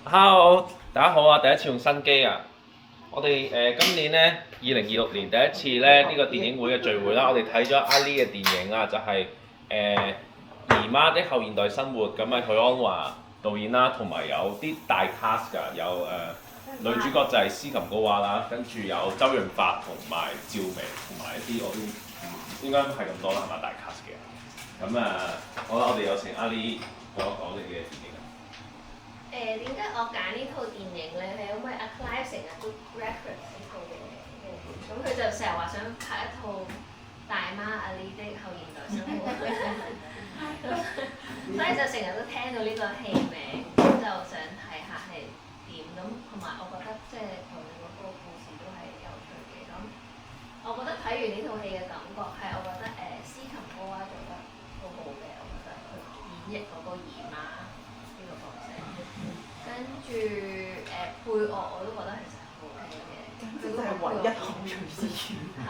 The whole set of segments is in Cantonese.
Hello，大家好啊！第一次用新機啊！我哋今年咧2026年第一次咧呢、個電影會嘅聚會啦，我哋睇咗阿 Lee 嘅電影啊，就係、姨媽的後現代生活，咁啊許鞍華導演啦，同埋有啲大 cast 㗎，有女主角就係斯琴高娃啦，跟住有周潤發同埋趙薇，同埋一啲我都應該係咁多啦，係咪大 cast 嘅？咁好啦，我哋有請阿 Lee 講一講你嘅電影。點解我揀呢套電影咧？係因為阿 Clive 成日都 reference 呢套嘅咁佢就成日話想拍一套大媽阿 Lee 的後現代生活，所以就成日都聽到呢個戲名，咁就想睇下係點咁，同埋我覺得即係同你嗰個故事都係有趣嘅。咁我覺得睇完呢套戲嘅感覺係，我覺得斯琴高娃做得好好嘅，我覺得佢演繹嗰個姨媽呢個角色。跟住配樂我都覺得其實係 OK 嘅，佢就係唯一紅隨之源。嚇？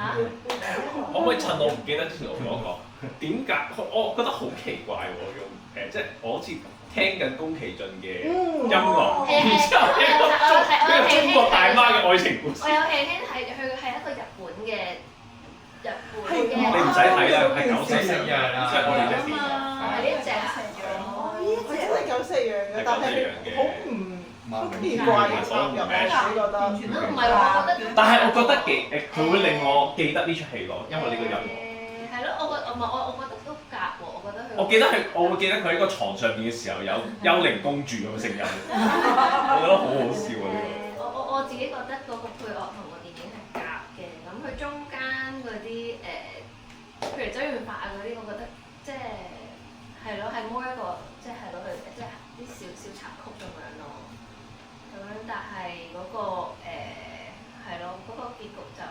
可唔可以趁我唔記得之前我講一講點解？我覺得好奇怪喎，用即係我好似聽緊宮崎駿嘅音樂，然之後聽個中國大媽嘅愛情故事。我有輕輕睇佢係一個日本嘅。你唔使睇啦，係94樣啦，即係我哋隻電影。係呢隻啊！呢隻真係94樣嘅，但係好唔奇怪嘅插入，我覺得。唔係喎，我覺得。但係我覺得佢會令我記得呢出戲咯，因為呢個音樂。係咯，我覺得都夾喎，我覺得佢。我會記得佢喺個床上面嘅時候有幽靈公主咁嘅聲音，我覺得好好笑啊呢個。我自己覺得嗰個配樂同個電影係夾嘅，咁佢中間嗰啲譬如周潤發啊嗰啲，我覺得即係咯，係 more 一個即係咯，佢即係啲小插曲咁樣咯。咁樣但係嗰個係咯，嗰個結局就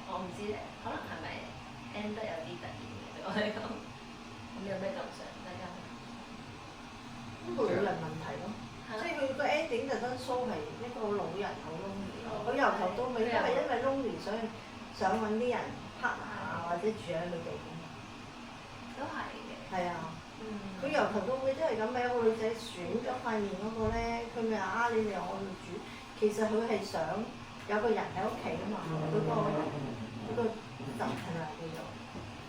我唔知咧，可能係咪 end 得有啲突然嘅對我嚟講。咁有咩感想？大家一個老人問題咯，即係佢個 ending 就真 show 係一個老人好 lonely 咯。佢由頭到尾都係因為 lonely，所以想揾啲人 partner 啊，或者住喺佢度。都係嘅。係啊。佢由頭到尾都係咁嘅，有個女仔選咗塊面嗰個咧，佢咪話啊你嚟我度住，其實佢係想有個人喺屋企啊嘛，嗰個就係咪叫做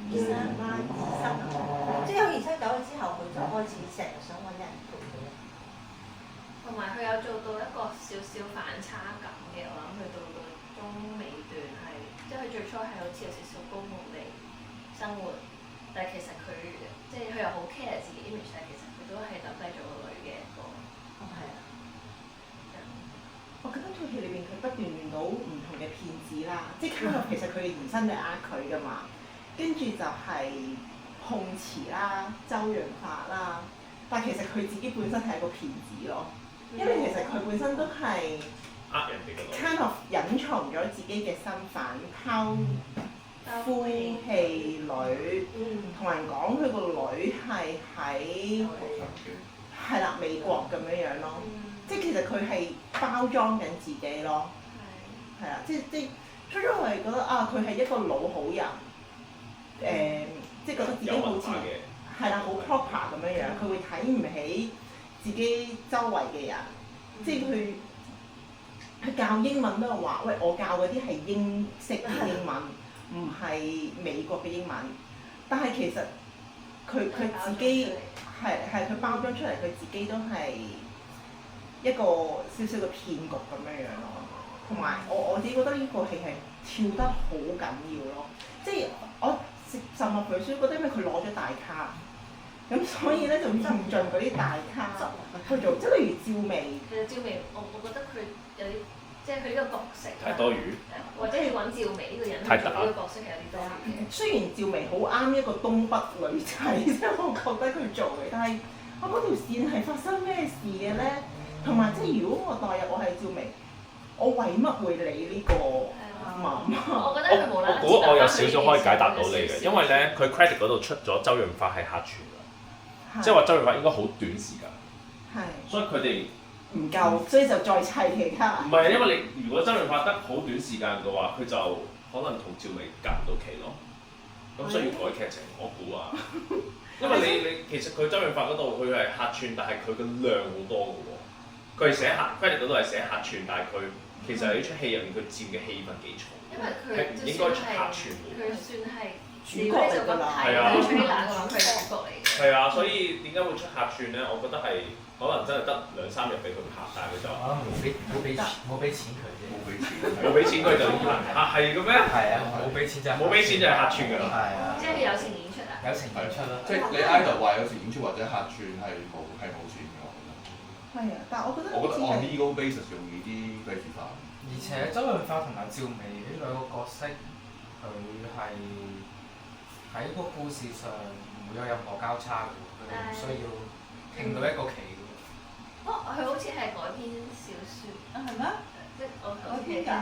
姨媽姨甥啊？即係有姨甥走咗之後，佢就開始成日想揾人陪佢。同埋佢有做到一個少少反差感嘅，我諗去到中尾段係，即係佢最初係好似有少少高傲地生活，但係其實佢即係佢又好 care 自己 image，但係其實佢都係抌低咗個女嘅一個。哦，係啊。我覺得套戲裏邊佢不斷遇到唔同嘅騙子啦，即係其實佢嘅疑心就呃佢㗎嘛，跟住就係碰瓷啦、周潤發啦，但係其實佢自己本身係一個騙子咯，因為其實佢本身都係人哋嘅 kind of 隱藏咗自己嘅身份，拋灰棄女，同人講佢個女係喺係啦美國咁樣咯。即係其實佢係包裝緊自己咯，係啊，即係初初我係覺得啊，佢係一個老好人，即係覺得自己好似係啦，好 proper 咁樣，佢會睇唔起自己周圍嘅人，即係佢教英文都係話，喂，我教嗰啲係英式嘅英文，唔係美國嘅英文，但係其實佢自己係佢包裝出嚟，佢自己都係一個少少嘅騙局咁樣咯，同埋我自己覺得呢個戲係跳得好緊要咯，即係我甚至乎覺得因為佢攞咗大卡，咁所以咧就用盡嗰啲大卡去做，即係例如趙薇。其實趙薇，我覺得佢有啲即係佢呢個角色太多餘，或者要揾趙薇呢個人去做呢個角色係有啲多餘。雖然趙薇好啱一個東北女仔，即係我覺得佢做嘅，但係我嗰條線係發生咩事嘅咧？同埋即係如果我代入我係趙薇，我為乜會理呢個媽媽？我覺得佢無啦啦。我估我有少少可以解答到你嘅，因為咧佢 credit 嗰度出咗周潤發係客串㗎，即係話周潤發應該好短時間，所以佢哋唔夠，所以就再砌其他。唔係，因為你如果周潤發得好短時間嘅話，佢就可能同趙薇夾唔到期咯，咁所以要改劇情，我估啊。因為你其實佢周潤發嗰度佢係客串，但係佢嘅量好多嘅喎。佢係寫客 credit 嗰度係寫客串，但係佢其實喺呢出戲入面佢佔嘅戲份幾重。因為佢係唔應該出客串嘅。佢算係主角嚟㗎啦。係啊 trailer 嘅話，佢係主角嚟嘅。係啊，所以點解會出客串咧？我覺得係可能真係得2-3日俾佢拍，但係佢就我諗冇俾錢佢啫，冇俾錢佢就嚇係嘅咩？係啊，冇俾錢就冇俾錢就係客串㗎啦。係啊，即係有情演出啊！有情演出啦。即係你 idol 話有時演出或者客串係冇錢嘅，我覺得。係啊，但係我覺得我覺得好似 on 係 legal basis 容易啲計時化。而且周潤發同埋趙薇呢兩個角色，佢係喺個故事上唔會有任何交叉嘅，佢哋唔需要傾到一個期嘅。佢好似係改編小説。啊係咩？即係我好似係改，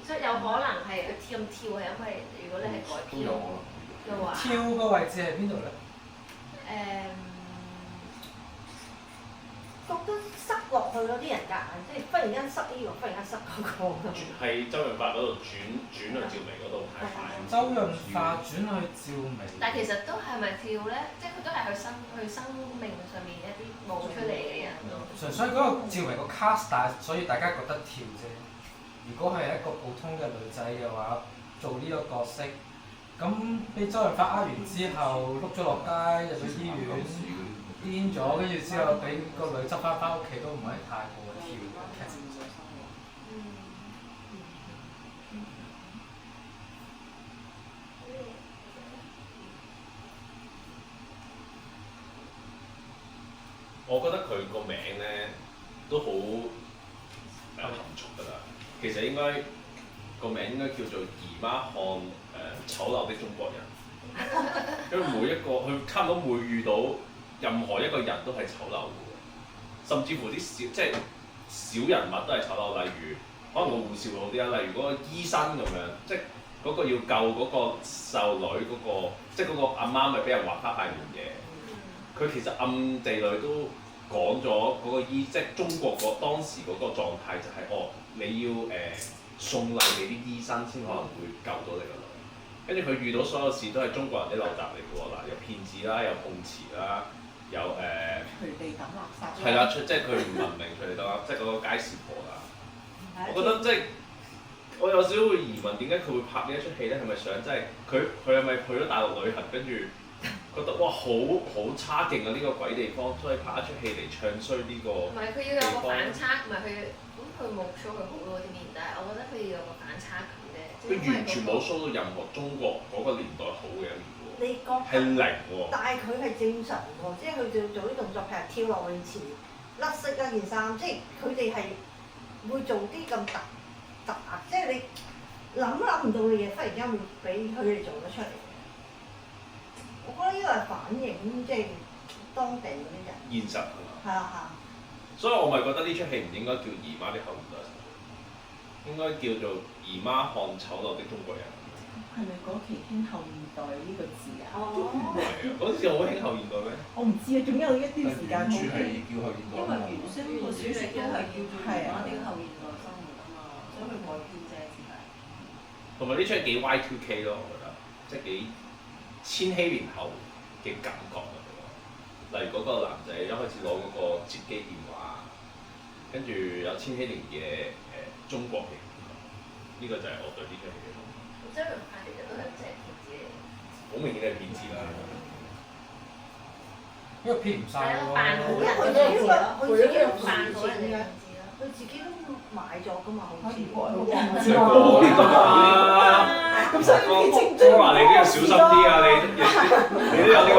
所以有可能係佢咁跳係因為如果你係改編都有可能。嘅話，跳嘅位置係邊度咧？覺得塞落去嗰啲人夾硬，即係忽然間塞呢個，忽然間塞嗰個咁。係周潤發嗰度轉去趙薇嗰度太快。周潤發轉去趙薇。但係其實都係咪跳咧？即係佢都係佢生命上面一啲冒出嚟嘅人咯。純粹嗰個趙薇個 cast 大，所以大家覺得跳啫。如果係一個普通嘅女仔嘅話，做呢個角色，咁俾周潤發呃完之後，碌咗落街入咗醫院，癲咗，跟住之後俾個女執翻屋企，都唔係太過跳嘅劇情上。我覺得佢個名咧都好含蓄㗎啦。其實應該個名應該叫做姨媽看醜陋的中國人，因為每一個佢差唔多每遇到任何一個人都係醜陋嘅，甚至乎啲小人物都係醜陋，例如可能個護士會好啲啦，例如嗰個醫生咁樣，即係嗰個要救嗰個細路女嗰個，即係嗰個阿媽咪俾人劃花塊面嘅。佢其實暗地裏都講咗嗰個即係中國當時嗰個狀態就係、你要送禮俾啲醫生先可能會救到你個女。跟住佢遇到所有事都係中國人啲陋習嚟嘅喎，嗱有騙子啦，有碰瓷啦，有隨地抌垃圾。係啦，即係佢唔文明隨地抌垃圾，即係嗰個街市婆啦。我覺得即係我有少少會疑問，點解佢會拍呢一出戲咧？係咪想即係佢係咪去咗大陸旅行，跟住覺得哇好差勁啊！呢個鬼地方，所以拍一出戲嚟唱衰呢個。唔係佢要有個反差，唔係佢冇 show 佢好多啲面，但係我覺得佢要有個反差感啫。佢完全冇 show 到任何中國嗰個年代好嘅一面喎。你覺得？係零喎。但係佢係正常喎，即係佢做啲動作，譬如跳落去前甩色一件衫，即係佢哋係會做啲咁突即係你諗唔到嘅嘢，忽然間會俾佢哋做得出嚟。我覺得呢個係反映即係當地嗰啲人。現實係嘛？係啊係啊。所以我咪覺得呢出戲唔應該叫姨媽的後現代，應該叫做姨媽看醜陋的中國人。係咪嗰期興後現代呢個字啊？哦。係啊，嗰陣時好興後現代咩？我唔知啊，總有一段時間好原著係叫後現代因為原先個小説都係叫做係啊啲後現代生活啊嘛，所以佢改編啫，只係。同埋呢出係幾 Y2K 咯，我覺得，即係幾千禧年後嘅感覺啊！例如嗰個男仔一開始攞嗰個接機電話，跟住有千禧年嘅中國嘅感覺，呢個就係我對呢出戲嘅睇法。周潤發其實都係即係騙子嚟嘅。好明顯係騙子啦。因為騙唔晒喎。扮好人佢嘅騙子咯，佢自己都扮好人嘅騙子咯。佢自己都買咗㗎嘛，好似。即係講呢個啊！咁所以哥話你都要小心啲啊！你都有呢個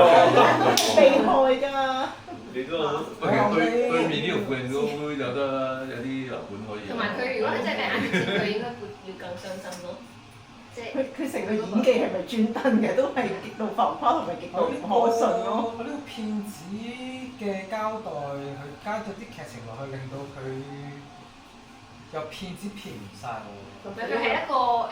被害㗎。你都對面呢條附近都有啲樓盤可以。同埋佢如果係真係俾呃錢，佢應該會要更傷心咯。即係佢成個演技係咪專登嘅？都係極度浮誇同埋極度唔可信咯。呢個騙子嘅交代，佢加咗啲劇情落去，令到佢有騙子騙唔晒喎。佢係一個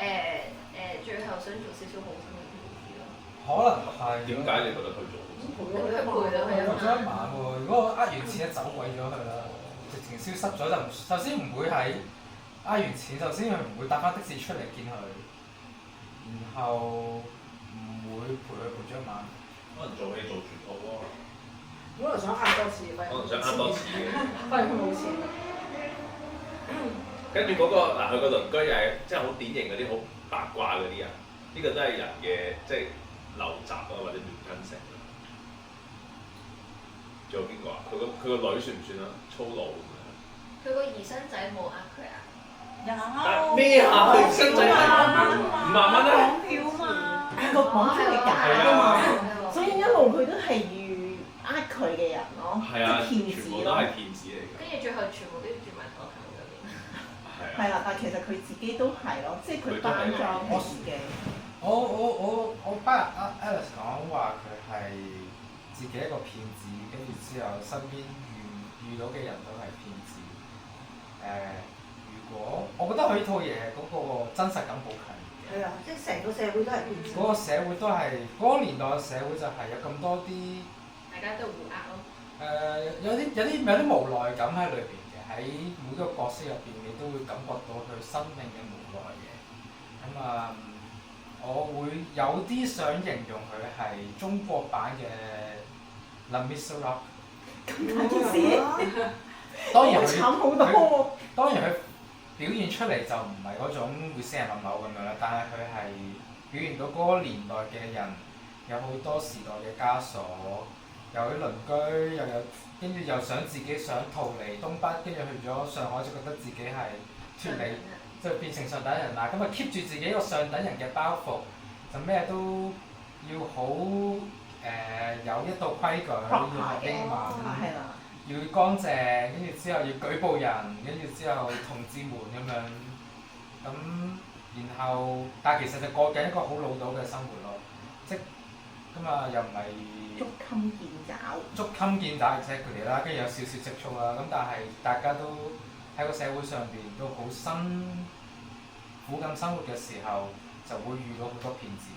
最後想做少少好心嘅騙子咯。可能係。點解你覺得佢做？佢陪咗佢陪咗一晚喎，如果我呃完錢就走鬼咗佢啦，直情消失咗就首先唔會係呃完錢，首先佢唔會搭翻的士出嚟見佢，然後唔會陪佢陪咗一晚，可能做戲做全套咯，本來想呃多次，可能想呃多次嘅。發現佢冇錢。跟住嗰個嗱，佢個鄰居又係即係好典型嗰啲好八卦嗰啲人，呢個都係人嘅即係陋習啊，或者劣根性啊。仲有邊個啊？佢個女算唔算啊？粗魯咁樣。佢個兒生仔冇呃佢啊？有咩啊？佢新仔係5萬蚊啊！港票嘛，係個講出嚟假係㗎嘛，啊所以一路佢都係遇呃佢嘅人咯，係啊，即係騙全子咯。部都係騙子嚟㗎。跟住最後全部都要住埋頭頭嗰邊。係啊。係啦，但係其實佢自己都係咯，即係佢包裝佢自己。我班阿 Alice 講話佢係自己一個騙子，跟住之後身邊遇到嘅人都係騙子。如果我覺得佢呢套嘢嗰個真實感好強嘅。係啊，即係成個社會都係騙子。嗰個社會都係嗰個年代嘅社會就係有咁多啲大家都互呃咯。有啲無奈感喺裏邊嘅，喺每個角色入邊你都會感覺到佢生命嘅無奈嘅。咁我會有啲想形容佢係中國版嘅《Les Miserables》。大件事，當然慘好多。當然佢表現出嚟就唔係嗰種會死人冧樓咁樣啦，但係佢係表現到嗰個年代嘅人有好多時代嘅枷鎖，有啲鄰居又有，跟住又想自己想逃離東北，跟住去咗上海就覺得自己係脱離，就變成上等人啦。咁啊 keep 住自己個上等人嘅包袱，就咩都要好有一套規矩，要學英文。係啦。要乾淨，跟住之後要舉報人，跟住之後同志們咁樣，咁然後但係其實就過緊一個好老土嘅生活咯，即咁啊又唔係捉襟見肘。捉襟見肘嘅佢哋啦，跟住有少少積蓄啦，咁但係大家都喺個社會上邊都好辛苦咁生活嘅時候，就會遇到好多騙子，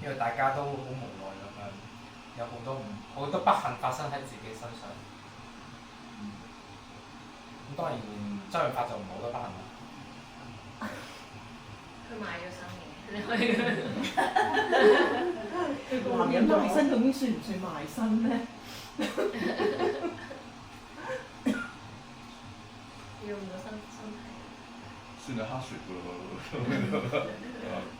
因為大家都好無奈咁樣，有好多不幸發生喺自己身上。咁當然周潤發就唔好多不幸啦。佢賣咗身嘅，你可以。男人賣身究竟算唔算賣身咧？要唔到身體。算係黑雪㗎咯。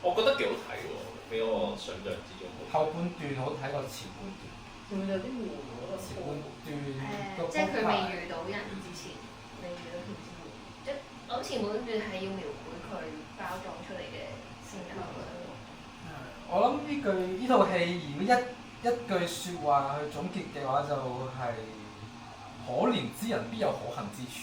我覺得幾好睇喎，比我想象之中好。後半段好睇過前半段。會唔會有啲糊嗰個前半段個即係佢未遇到人之前，未遇到騙子。即係我諗前半段係要描繪佢包裝出嚟嘅性格咯。我諗呢套戲如果一句説話去總結嘅話，就係可憐之人必有可恨之處。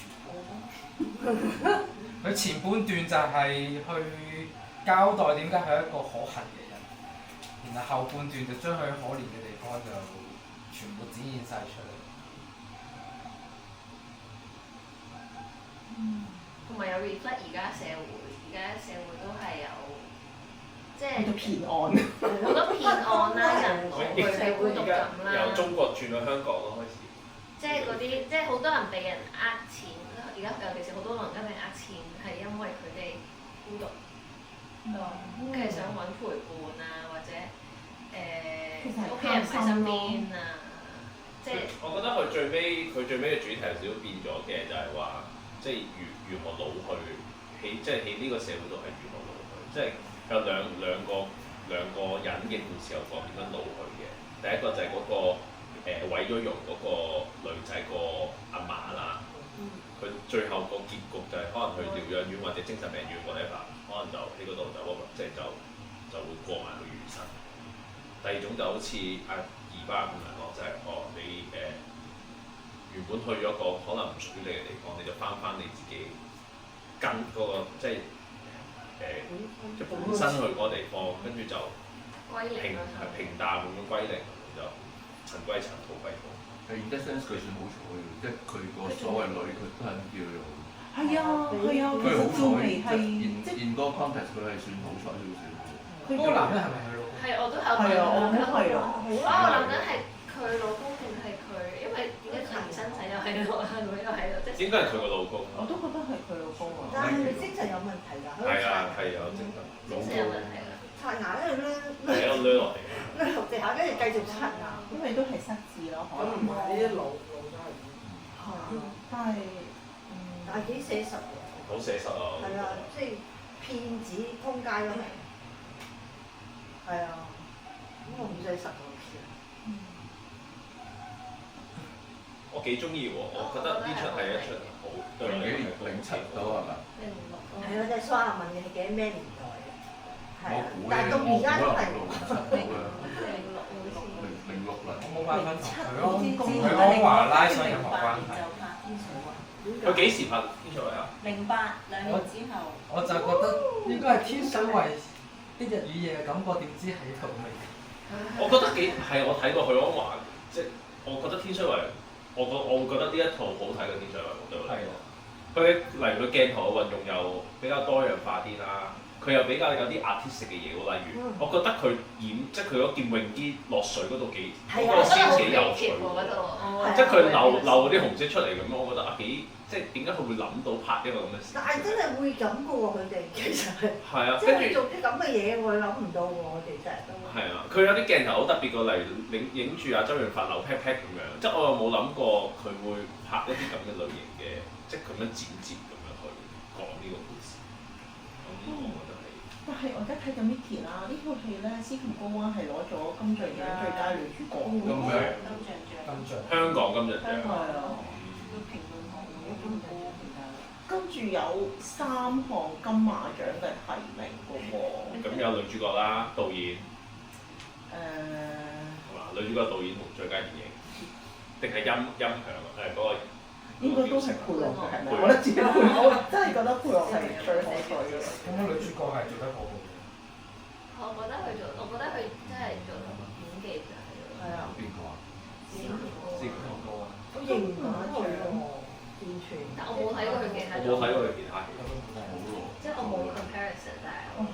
佢前半段就係去交代點解佢係一個可恨嘅人，然後後半段就將佢可憐嘅地方就全部展現晒出嚟。同埋有 reflect 而家社會，而家社會都係有，即係去到騙案。好多騙案啦，人類社會毒感啦，由中國轉去香港咯，開始。即係嗰啲，即係好多人被人呃錢，而家尤其是好多老人家被人呃錢，係因為佢哋孤獨，跟住想揾陪伴啊，或者屋企人唔喺身邊啊，即係。我覺得佢最尾嘅主題有少少變咗嘅，就係話即係如何老去，即係喺呢個社會度係如何老去，即係有兩個人嘅故事有講點樣老去嘅。第一個就係嗰個毀咗容嗰個女仔個阿嫲啦，佢最後個結局就係可能去療養院或者精神病院嗰啲吧，可能就喺嗰度即係就會過埋佢餘生。第二種就好似阿二巴咁樣講，就係你原本去咗個可能唔屬於你嘅地方，你就翻你自己跟嗰個即係即本身去嗰個地方，跟住就平淡咁樣歸零，就塵歸塵，土歸土。係 in that sense 佢算好彩嘅，即係佢個所謂女佢都係咁叫佢用。係啊係啊，其實佢好趙薇係彩，即係 in 嗰個 context 佢係算好彩少少。嗰個男人係咪佢老公？係，我都有係啊，我覺得係啊。我諗緊係佢老公定係佢，因為點解佢兒生仔又喺度啊，女又喺度，即係應該係佢個老公。我都覺得係佢老公啊。但係佢精神有問題㗎。係啊係有精神。精神有問題啦。即刷牙，跟住係一個攣落嚟嘅。擸落地下，跟住繼續刷牙。因為都係失智咯，可能咁唔係呢啲老真係。但係但係幾寫實喎。好寫實啊！係啊，即係騙子通街都係。係啊，咁我唔寫實喎。我幾中意喎，我覺得呢出係一出好對我嚟講係07到係嘛？係啊，即係蘇亞文嘅係幾咩年代嘅？係啊，我估但係到而家都係。 06啦。我冇辦法同佢安華拉上任何關係。佢幾時拍天水圍啊08 2年之後。我就覺得應該係天水圍啲日與夜嘅感覺，點知喺度未？我覺得幾係我睇過許鞍華，即係我覺得天水圍，我會覺得呢一套好睇過天水圍對我嚟講。佢例如佢鏡頭嘅運用又比較多樣化啲啦，佢又比較有啲 artistic 嘅嘢喎。例如，我覺得佢演即係佢嗰件泳衣落水嗰度幾嗰個 scene 幾有趣喎。即係佢漏嗰啲紅色出嚟咁樣，我覺得啊幾即係點解佢會諗到拍一個咁嘅事？但係真係會咁嘅喎，佢哋其實係。係啊，即係會做啲咁嘅嘢，我諗唔到喎，我哋成日都。係啊，佢有啲鏡頭好特別個，例如影住阿周潤發扭 pat pat 咁樣，即係我又冇諗過佢會拍一啲咁嘅類型嘅，即係咁樣剪接咁樣去講呢個故事。咁我覺得係。但係我而家睇緊 Micky 啦，呢套戲咧，司徒高溫係攞咗金像獎最佳女主角。香港金像獎。係啊。跟住有3項金馬獎嘅提名嘅喎。咁有女主角啦，導演。係嘛？女主角、導演同最佳電影，定係音響嗰個？應該都係配樂嘅，係咪？我覺得自己配樂，我真係覺得配樂係最可取嘅。咁個女主角係做得好好嘅。我覺得佢真係做得演技就係。係啊。邊個啊？司徒高啊。都認唔到佢喎，完全。但我冇睇過佢其他。我冇睇過佢其他戲。即係我冇 comparison，但係。好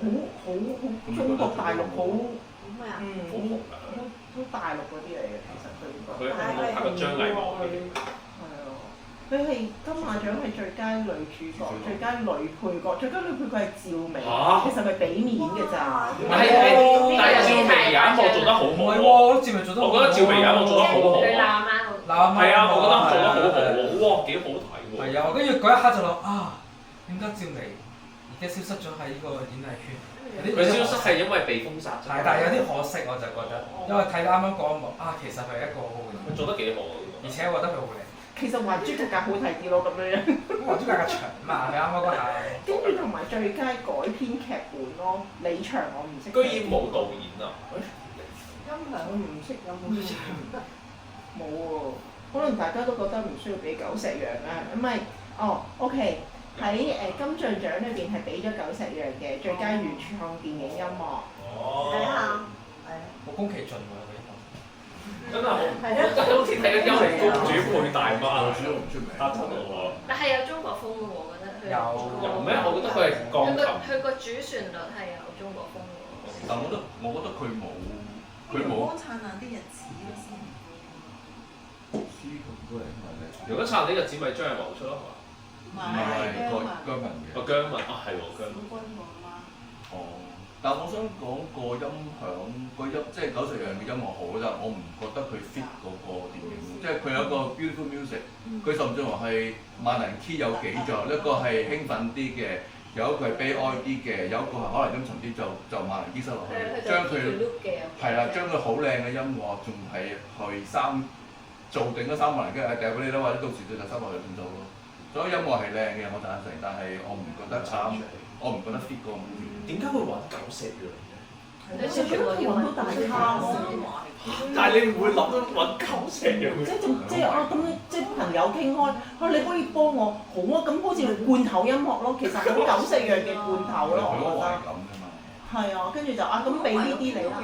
中國大陸好。咩啊？好大陸嗰啲嚟嘅，其實佢應該。佢有冇拍過張藝謀嗰啲？係啊，佢係金馬獎係最佳女主角、最佳女配角、最佳女配角係趙薇，其實係俾面嘅咋。但係趙薇有一幕做得好好喎。我覺得趙薇做得好好。我覺得趙薇有一幕做得好好喎。係啊，我覺得做得好好喎，哇，幾好睇喎。係啊，跟住嗰一刻就諗啊，點解趙薇而家消失咗喺呢個演藝圈？佢消失係因為被封殺。係，但係有啲可惜，我就覺得，因為睇啱啱嗰一幕啊，其實佢係一個好好嘅演員。佢做得幾好，而且我覺得佢好靚。其實還珠格格好睇啲咯，咁樣樣。還珠格格長嘛，佢啱啱嗰下。跟住同埋最佳改編劇本咯，李祥我唔識。居然冇導演啊！音響唔識有冇？冇喎，可能大家都覺得唔需要俾九石陽啊，唔係，哦 ，OK， 喺金像獎裏邊係俾咗九石陽嘅最佳原創電影音樂。睇下，係啊。好宮崎駿喎，佢音樂。真係好，真係好似睇緊幽靈公主配大媽。主都唔出名。嚇親我喎！但係有中國風嘅喎，我覺得佢。有咩？我覺得佢係鋼琴。佢個主旋律係有中國風嘅喎。但我覺得佢冇。光燦爛啲日子嗰時。司徒高人係咩？如果撐呢個紙咪張藝謀出咯，係嘛？唔係姜文嘅。哦，姜文啊，係喎，姜文。哦，但我想講個音響即係九石陽嘅音樂好，但我唔覺得佢 fit 嗰個電影，即係佢有一個 beautiful music，佢甚至乎係萬能 key 有幾座，一個係興奮啲嘅，有一個係悲哀啲嘅，有一個係可能陰沉啲就萬能 key 塞落去，將佢係啦，將佢好靚嘅音樂仲係去做定咗3萬能 key 掉俾你啦，或者到時就塞落去咁做咯。所以音樂係靚嘅，我贊成，但係我唔覺得啱，我唔覺得 fit 嗰個 movie。點解會揾九石陽嘅？你最主要揾到大咖咯。但係你唔會諗到揾九石陽嘅。即係啊，咁即係朋友傾開，你可以幫我，好啊，咁好似罐頭音樂咯，其實好九石陽嘅罐頭咯，我覺得。咁㗎嘛。係啊，跟住就啊，咁俾呢啲你啦。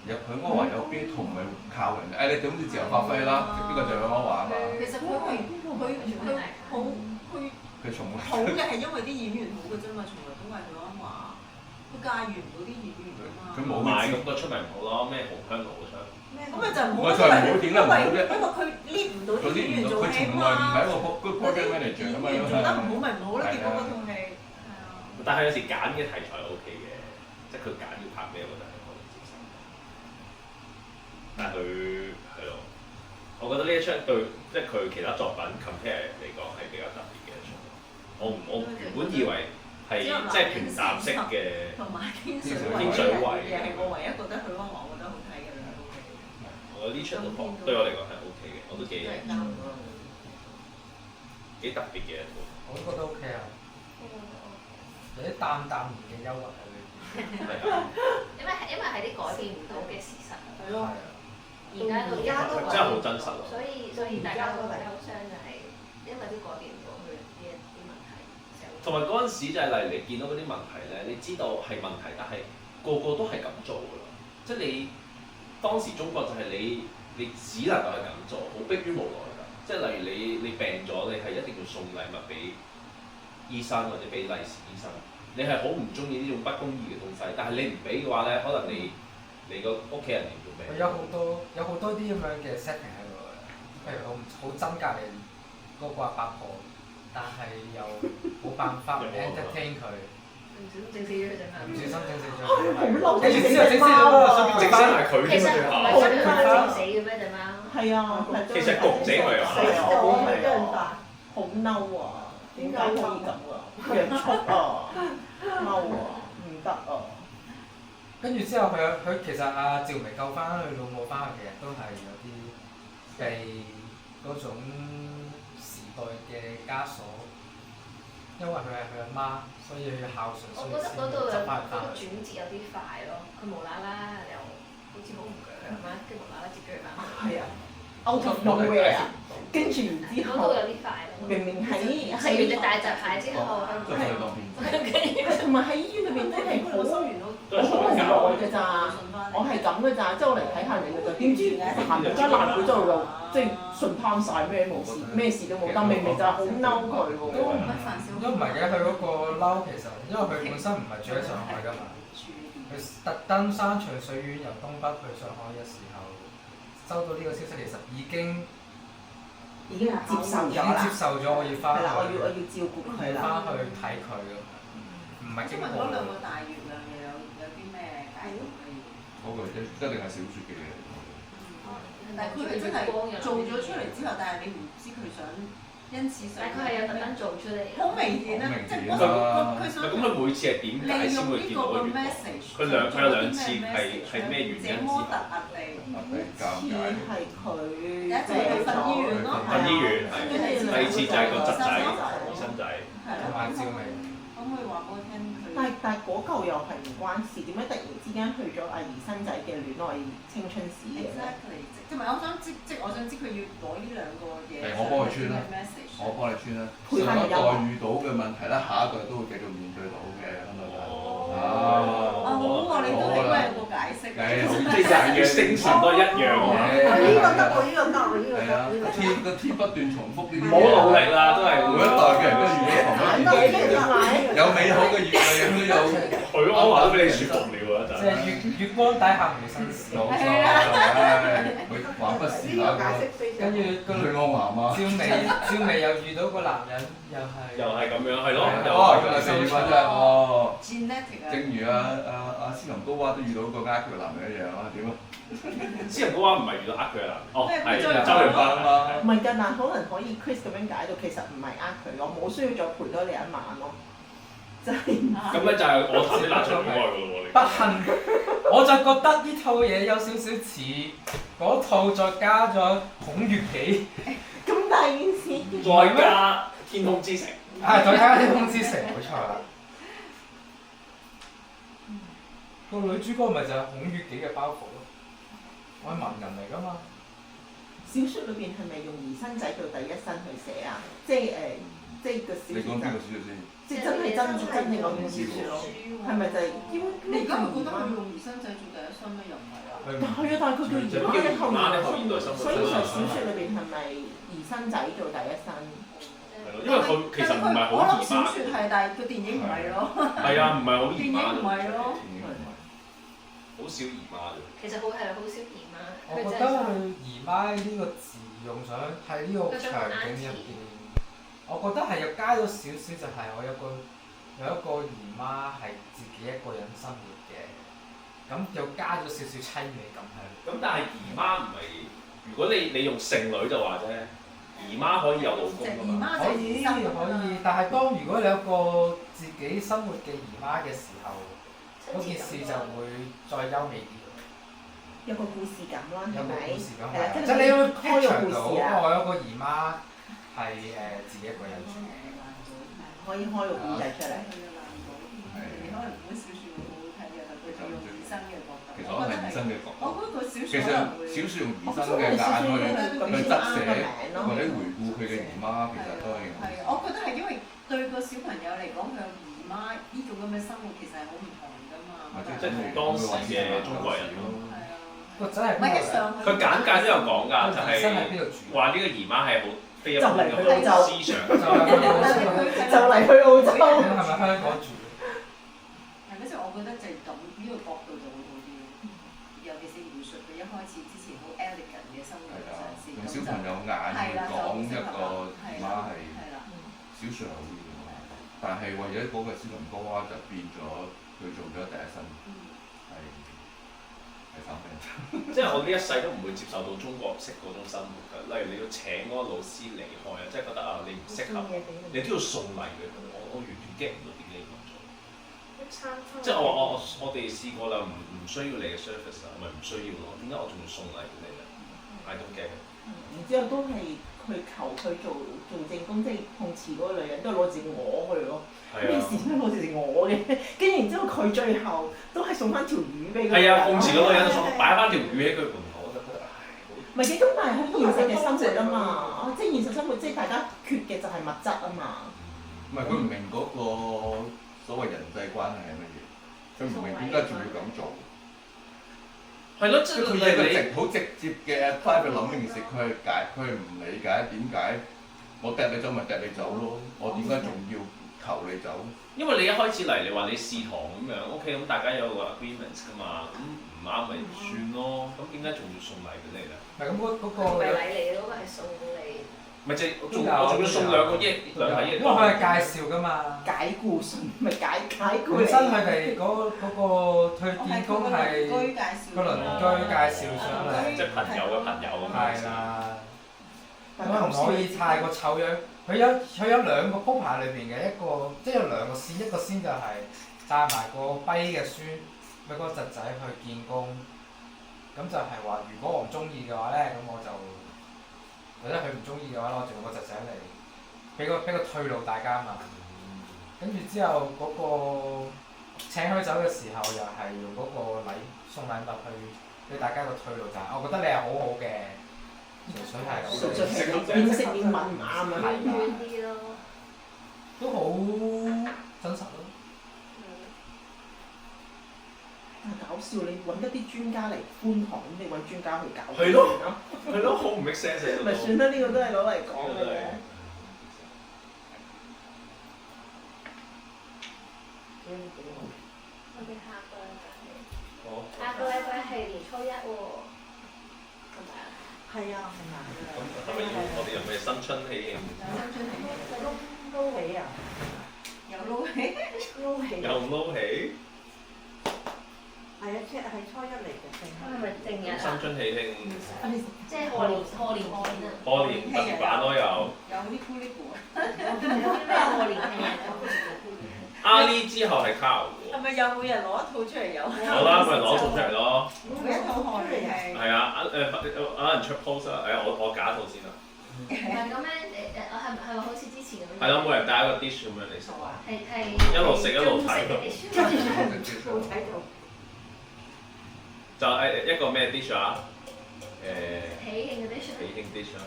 入許鞍華有邊同咪靠人嘅？你總之自由發揮啦，呢個就許鞍華啊嘛。其實佢從好嘅係因為啲演員好嘅啫嘛，從來都係許鞍華，佢駕馭唔到啲演員㗎嘛。佢冇買咁多出名唔好咯，咩紅香爐出。咁咪就唔好，我就係唔好點解唔好啫？因為佢 lead 唔到啲演員做戲啊嘛。佢從來唔係一個 good project manager 啊嘛。演員做得唔好咪唔好咯，結果嗰套戲。但係有時揀嘅題材 O K 嘅。即係佢揀要拍咩，我覺得係可以接受。但係佢係咯，我覺得呢一出對即係佢其他作品 compare 嚟講係比較特別嘅一出。我原本以為係即係平淡式嘅，同埋天水天水圍嘅係我唯一覺得許鞍華我覺得好睇嘅兩部戲。我覺得呢出都對我嚟講係 OK 嘅，我都幾特別嘅一套。我都覺得 OK 啊，有啲淡淡然嘅幽默喺裏邊。係啊，因為係啲改變唔到嘅事實，係咯，而家都真係好真實咯。所以大家都係憂傷就係因為都改變唔到佢呢一啲問題。同埋嗰陣時就係例如你見到嗰啲問題咧，你知道係問題，但係個個都係咁做㗎啦。即係你當時中國就係你只能夠係咁做，好迫於無奈㗎。即係例如你病咗，你係一定要送禮物俾醫生或者俾利是醫生。你係好唔中意呢種不公義嘅東西，但係你唔俾嘅話咧，可能你個屋企人連條命。有好多啲咁樣嘅 setting 喺度嘅，譬如好憎隔離嗰個阿伯婆，但係又冇辦法 entertain 佢，唔小心整死咗佢隻貓。唔小心整死咗好佢。嬲跟住之後整死咗嗰個整死埋佢其實添啊！唔係真係整死嘅咩隻貓？係啊，其實焗死佢啊！係啊，我係係真啊，好嬲啊！點解可以咁啊？佢人畜啊，嬲啊，唔得啊！跟住之後佢其實阿趙薇救翻佢老母翻去，其實都係有啲被嗰種時代嘅枷鎖，因為佢係佢阿媽，所以要孝順，所以我覺得嗰度有執翻嗰個去。轉折有啲快咯，佢無啦啦又好似好唔鋸咁樣，跟住無啦啦接咗佢翻去。係啊，out of nowhere 啊！跟住然之後嗰度有，啲快咯。明明喺食完隻大閘蟹之後，即係當片。同埋喺醫院裏邊都係好收完都好無奈嘅咋，我係咁嘅咋，即係我嚟睇下你嘅咋，點知行到間爛會之後又即係順攤晒咩冇事，咩事都冇，但明明就係好嬲佢喎。都唔係嘅，佢嗰個嬲其實，因為佢本身唔係住喺上海㗎嘛，佢特登山長水遠由東北去上海嘅時候，收到呢個消息，其實已經接受咗啦，接受咗，我要翻去，係啦，我要照顧佢啦，翻去睇佢咁，唔係經因為過嗰兩個大月亮又有啲咩解讀嘅嘢？嗰個一定係小説嘅嘢。但係佢係真係做咗出嚟之後，但係你唔知佢想因此想。但佢係有特登做出嚟。好明顯啦，即係嗰佢想咁佢每次係點解利先會用呢個嘅見到個月亮？ message。佢有兩次係咩原因之後？這麼突兀地。次係佢第一次係瞓醫院咯，瞓醫院係，第二次就係個侄仔醫生仔。同埋趙薇。可唔可以話俾我聽佢？但係嗰嚿又係唔關事，點解突然之間去咗阿兒新仔嘅戀愛青春史嘅咧？ Exactly，即係我想我想知佢要攞呢兩個嘢。我幫佢穿啦，我幫你穿啦。上一代遇到嘅問題咧，下一代都會繼續面對到嘅，咁咪好喎，你都應該有個解釋。即係人嘅精神都係一樣嘅。呢個得喎，呢個得喎，呢個係啊，得。天不斷重複呢啲嘢。唔好努力啦，都係每一代嘅人都遇到同一件事，有美好嘅月亮，亦都有。許鞍華都俾你説服了啊！真即係月光底下無新事。冇錯，唉，佢還不是呢個解釋非常。跟住個許鞍華嘛。趙薇又遇到個男人，又係係咁樣，係咯，又哦，係原來四月份啫，哦。正如阿斯琴高娃都遇到個呃佢嘅男人一樣啊，點啊？私人嗰話唔係遇到呃佢嘅男，哦係周潤周潤發啊嘛。唔係㗎，但可能可以 Chris 咁樣解到，其實唔係佢，我冇需要再陪多你一晚咯，真係。咁咧就係我頭先拿出戀愛㗎咯喎，不幸，我就覺得呢套嘢有少少似嗰套，再加咗孔乙己，咁大件事。再加天空之城。係再加天空之城，冇錯啦。個女主角咪就係孔乙己嘅包袱咯，我係文人嚟㗎嘛。小説裏邊係咪用兒生仔做第一身去寫啊？即係即係個小説你講邊個小説先？即係真係真正嗰本小説咯。係咪就係因為你而家會覺得佢用兒生仔做第一身咩？又唔係啊？係啊，但係佢叫兒媽的後現代生活，所以其實小説裏邊係咪兒生仔做第一身？因為佢其實唔係好我諗姨媽。小説係，但係個電影唔係咯。係啊，唔係好姨電影媽唔係咯。好少姨媽啫。其實好少姨媽。我覺得佢姨媽呢個字用上喺呢個場景入邊，我覺得係要加咗少少，就係我有個有一個姨媽係自己一個人生活嘅，咁又加咗少少凄美感喺度。咁但係姨媽唔係，如果你用剩女就話啫，姨媽可以有老公㗎姨嘛。媽就係生可以，但係當如果你有個自己生活嘅姨媽嘅時候，嗰件事就會再優美啲。有個故事感啦，係有個咪？故事咁係啦，即係你要開個故開場到，事啊，我有個姨媽係自己一個人住。可以開個故仔出嚟。你可能本小説會好好睇嘅，但佢就用醫生嘅角度。其實我係醫生嘅角度。我覺得個小説其實可能會小説用醫生嘅眼去側寫或者回顧佢嘅姨媽，其實都係。係，我覺得係因為對個小朋友嚟講，佢有姨媽呢種咁嘅生活，其實係好唔同㗎嘛。即係同當時嘅中國人咯。係啊。個仔係唔係一上去。佢簡介都有講㗎，就係身喺邊度住？話呢個姨媽係好非一般嘅思想。就嚟去澳洲。咁係咪香港住？係嗰時我覺得就係咁呢個角度就會好啲，尤其是描述佢一開始之前好 elegant 嘅生活係啊，嘗試，用小朋友眼去講一個姨媽係小説好啲嘅，但係為咗嗰個小朋哥娃就變咗佢做咗第一身，係三分鐘。即係我呢一世都唔會接受到中國式嗰種生活㗎。例如你要請嗰個老師離開啊，即係覺得啊你唔適合，你都要送禮俾佢。我完全 get 唔到點解要咁做。即係我哋試過啦，唔需要你嘅 service 啊，咪唔需要咯。點解我仲要送禮俾你咧？I don't get it。然之後都係佢求佢做正宮，即係碰瓷嗰個女人都係攞自己我去咯。咩事點解攞自己我嘅？跟住然之後佢最後都係送翻條魚俾佢。係啊，碰瓷嗰個人送擺翻條魚喺佢門口，我就覺得唉。唔係嘅，咁但係喺現實嘅生活啊嘛，即係現實生活，即係大家缺嘅就係物質啊嘛。唔係佢唔明嗰個所謂人際關係係乜嘢，佢唔明點解仲要咁做。係咯，即係佢以一個好直接嘅 private 諗呢件事，佢係唔理解點解我掟你走咪掟你走咯，我點解仲要求你走？因為你一開始嚟，你話你試堂咁樣，OK，咁大家有個 agreement 㗎嘛，咁唔啱咪算咯。咁點解仲要送禮俾你咧？唔係咁嗰個。唔係禮嚟嘅嗰個係送你。咪即係我仲要送兩個億，因為佢係介紹㗎嘛。解雇信咪解雇本身佢哋嗰個退建工係個鄰居介紹上嚟，即係朋友嘅朋友咁樣。係啦。咁唔可以太過醜樣。佢有兩個鋪排裏邊嘅一個，即係有兩個先，一個先就係帶埋個跛嘅孫，咪個侄仔去見工。咁就係話，如果我唔中意嘅話咧，咁我就或者佢唔中意嘅話，攞住個侄仔嚟，俾個退路大家嘛。跟住之後嗰個請佢走嘅時候，又係用嗰個送禮物去俾大家個退路，就係我覺得你係好好嘅，純粹係純粹係面色面問唔啱啊，遠啲咯。都好真實咯。但係搞笑，你揾一啲專家嚟觀塘，咁你揾專家去搞。係咯，係咯，好唔 make sense 咪算啦，呢個都係攞嚟講嘅啫。我哋下個禮拜係年初一喎，係咪啊？係啊，係咪？咁係咪要我哋有咩新春喜慶？撈起啊！有撈起，撈起。又撈起？係啊，係初一嚟嘅，係咪正日啊？新春喜慶，即係賀年片啊！賀年特別版咯又。有啲咕哩咕。咩賀年片啊？阿 Lee 之後係 Carl 喎。係咪有每人攞一套出嚟有？好啦，咪攞套出嚟咯。每一套賀年係。係啊，有人出 post 啊，我假套先啦。唔係咁樣我係咪好似之前咁樣？係咯，每人帶一個 dish 咁樣嚟食。係一路食一路睇。冇睇到。就一個咩 dish 啊？喜慶嘅 dish。喜慶 dish 啊。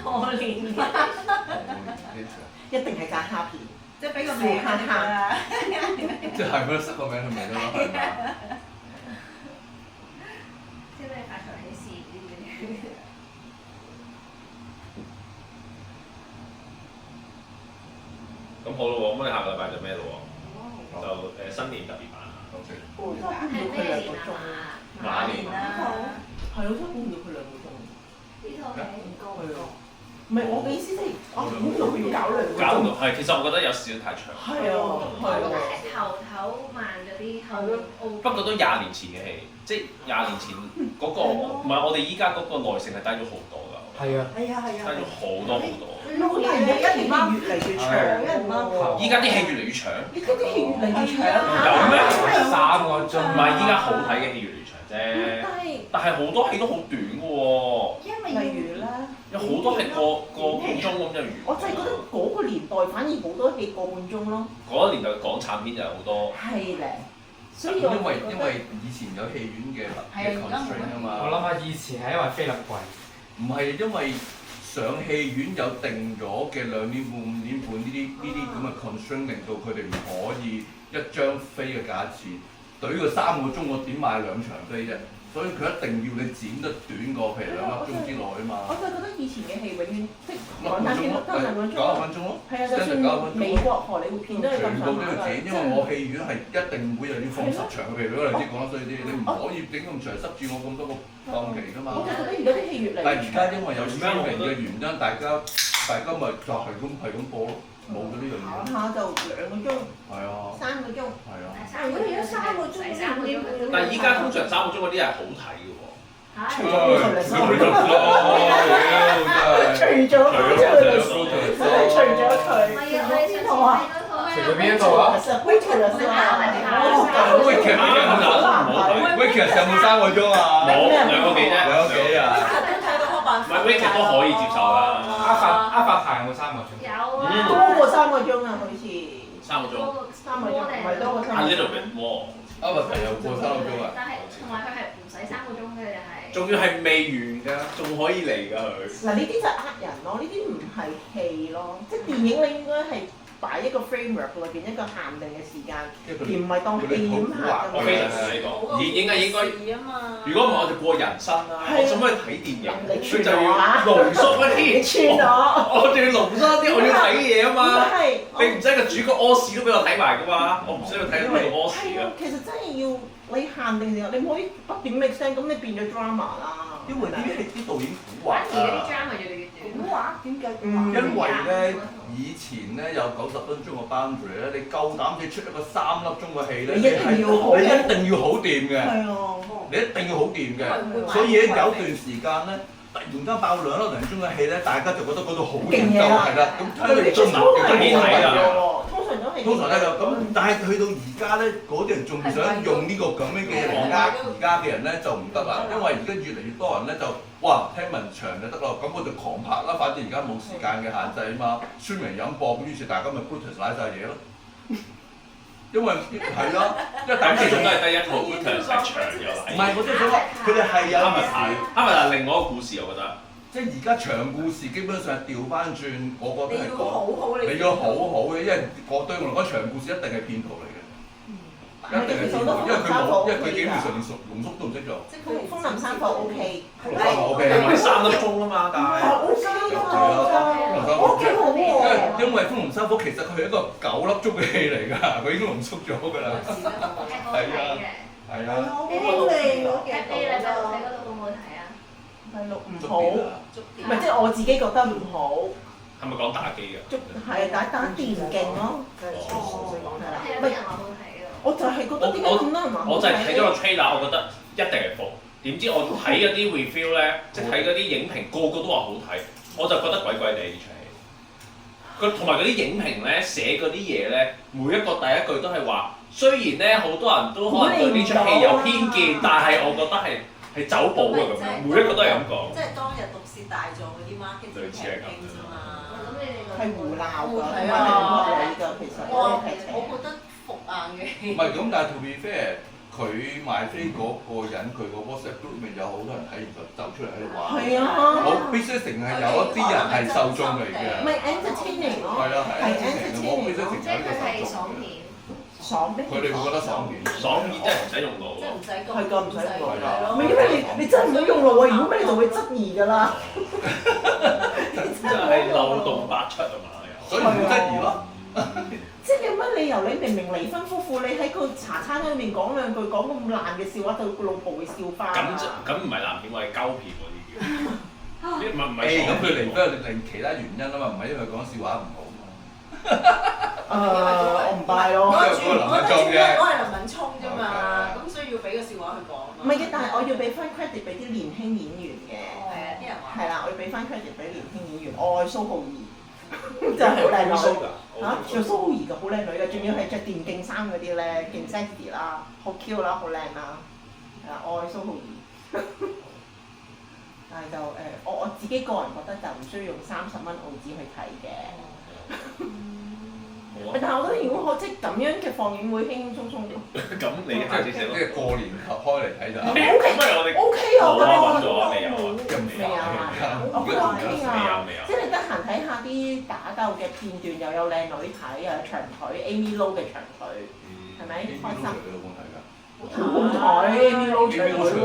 賀年一定係炸蝦片。即係俾個名佢啦。即係咪塞個名佢咪得咯？係嘛？即係咩發財喜事呢啲。咁好咯喎，咁你下個禮拜就咩咯喎？就新年特別版啊。係咩年啊？馬年啦。係，我真係估唔到佢兩個鐘。呢套係唔係我嘅意思，即係我估唔到佢要搞兩個鐘。搞搞唔到，係其實我覺得有少少太長。係啊，我覺得係頭慢咗啲，後面 OK。不過都20年前嘅戲，即係20年前嗰個唔係我哋依家嗰個耐性係低咗好多㗎。係啊，係啊係啊低咗好多好多。撈嘢一年啱越嚟越長，一年啱。依家啲戲越嚟越長。依家啲戲越嚟越長有咩3個鐘。唔係依家好睇嘅戲越嚟越長啫，但係好多戲都好短嘅喎，因為例如咧，有好多係個半鐘咁就完。我就係覺得嗰個年代反而好多戲個半鐘咯。嗰一年代嘅港產片就係好多。係咧，所以因我覺得為以前有戲院嘅 constraint 啊嘛。我諗下以前係因為菲林貴，唔係因為上戲院有定咗嘅2年半、5年半呢啲咁嘅 constraint，令到佢哋唔可以一張飛嘅價錢，對個3個鐘我點買2場飛啫？所以佢一定要你剪得短過，譬如2粒鐘之內啊嘛。我就覺得以前嘅戲永遠即係2港產片都2個鐘。 90分鐘咯。係啊，就算美國荷里活片都係咁全部都要剪，因為我戲院係一定每日要放10場嘅，譬如嗰陣時講得衰啲，你唔可以整咁長塞住我咁多個檔期㗎嘛。我就覺得而家啲戲越嚟越但係而家因為有 streaming 嘅原因，大家咪就係咁播咯，冇咗呢樣嘢。下就2個鐘、係啊， 3個鐘。係啊。如果而家3個鐘3個鐘，但係依家通常3個鐘嗰啲係好睇嘅喎。除咗除咗除咗除咗邊一套啊？喂，其實有冇3個鐘啊？冇2個幾啫。 2個幾啊？都睇到嗰版。唔係 Wicked 都可以接受啦。阿發牌有冇3個鐘？有多啊。過3個鐘啊，好似3個鐘。 3個鐘，唔係多過3 A 個鐘。 little bit more。Avatar 又過3個鐘啊？但係同埋佢係唔使3個鐘嘅，就係。仲要係未完㗎，仲可以嚟㗎佢。嗱，呢啲就呃人咯，呢啲唔係戲咯，即係電影你應該係擺一個 framework 裏邊一個限定嘅時間，而唔係當戲咁拍我非常同你講，電影係應該。如果唔係我哋過人生啦，我做咩睇電影？佢就要濃縮一啲。串我，我仲要濃縮一啲，我要睇嘢啊嘛。係你唔使個主角屙屎都俾我睇埋㗎嘛，我唔需要睇到佢屙屎啊。其實真係要你限定時間，你唔可以不斷 make sense，咁你變咗 drama 啦。因為呢啲導演蠱惑反而嗰啲啊。 drama 越嚟越短。古話點解？因為咧，以前咧有90分鐘嘅 boundary 咧，你夠膽你出一個3粒鐘嘅戲咧，你一定要好你一定要好掂嘅，係啊，你一定要好掂嘅。所以咧有段時間咧，突然間爆2粒零鐘嘅戲咧，大家就覺得嗰度好勁就係啦。咁睇佢哋中意嘅幾睇啊！通常咧就咁，但係去到而家咧，嗰啲人仲想用呢個咁樣嘅嘢嚟呃而家嘅人咧就唔得啦，因為而家越嚟越多人咧就哇聽聞長就得咯，咁我就狂拍啦，反正而家冇時間嘅限制啊嘛，宣明飲播，咁於是大家咪 Brutus 曬晒嘢咯。因為係咯，因為大家咁始終都係得一套 Brutus 係長嘅啦。唔係我都想講，佢哋係有時。啱咪係另外一個故事，我覺得。即係而家長故事基本上係調翻轉，我覺得係講你你要好好嘅，因為我對我嚟講長故事一定係騙徒嚟嘅，一定係騙徒，因為佢基本上連濃縮都唔識做。風林3課 OK，風林3課 OK 唔係3粒鐘啊嘛，但係。 OK 係啊，，OK 好喎。因為《風林3課》其實佢係一個9粒鐘嘅戲嚟㗎，佢已經濃縮咗㗎啦。係好睇嘅。係啊。好靚嗰喺幾你個嗰度好唔好睇啊？第6唔好，唔係即係我自己覺得唔好。係咪講打機㗎？係打電競咯，係有啲人話好睇嘅。我就係覺得點解咁多人話好睇？我就係睇咗個 trailer，我覺得一定係服。點知我睇嗰啲 review 咧，即係睇嗰啲影評，個個都話好睇，我就覺得鬼鬼地呢出戲。佢同埋嗰啲影評咧寫嗰啲嘢咧，每一個第一句都係話，雖然咧好多人都可能對呢出戲有偏見，但係我覺得係走寶嘅咁樣，每一個都係咁講。即係當日毒舌大狀嗰啲 marketing 類似係咁啫嘛。咁你哋係胡鬧㗎，係啊唔係合理㗎，其實嗰啲劇情。我覺得服硬嘅戲。唔係咁，但係 to be fair，佢賣飛嗰個人，佢個 WhatsApp group 入面有好多人睇完就走出嚟喺度玩。係啊，我必須承認有一啲人係受眾嚟嘅。唔係 entertaining 咯，係啊，係 entertaining 我必須承即係佢認呢個係受眾嘅。爽片。爽咩？佢哋會覺得爽片。爽片真係唔使用腦喎。即係唔使講。係㗎，唔使講。係啊唔係因為你真係唔好用腦啊！如果咩你就會質疑㗎啦。真係漏洞百出啊嘛又。所以唔質疑咯。即係有乜理由？你明明離婚夫婦，你喺個茶餐廳裏面講兩句講咁爛嘅笑話，就個老婆會笑翻啊！咁唔係爛片，我係鳩片嗰啲叫。唔係咁佢離婚係另其他原因啊嘛，唔係因為講笑話唔好嘛。我唔 buy 咯。嗰個林敏聰啫我係林敏聰啫嘛，咁所以要俾個笑話佢講啊嘛。唔係嘅，但係我要俾翻 credit 俾啲年輕演員嘅。係啊，啲人話。係啦，我要俾翻 credit 俾年輕演員，我愛蘇浩兒，真係好靚女。嚇，做蘇浩兒嘅好靚女嘅，仲要係着電競衫嗰啲咧，勁 sexy 啦，好 Q 啦，好靚啦，係啦，我愛蘇浩兒。但係就我自己個人覺得就唔需要用30蚊澳紙去睇嘅。但係我覺得如果我即係咁樣嘅放映會輕輕鬆鬆，咁你下次食咯。即係過年開嚟睇就。咁不如我哋 OK 啊，我覺得揾咗未有啊？未有啊，我覺得 OK 啊，即係你得閒睇下啲打鬥嘅片段，又有靚女睇，又有長腿 Amy Lo 嘅長腿，係咪開心？好睇 Amy Lo 長腿喎。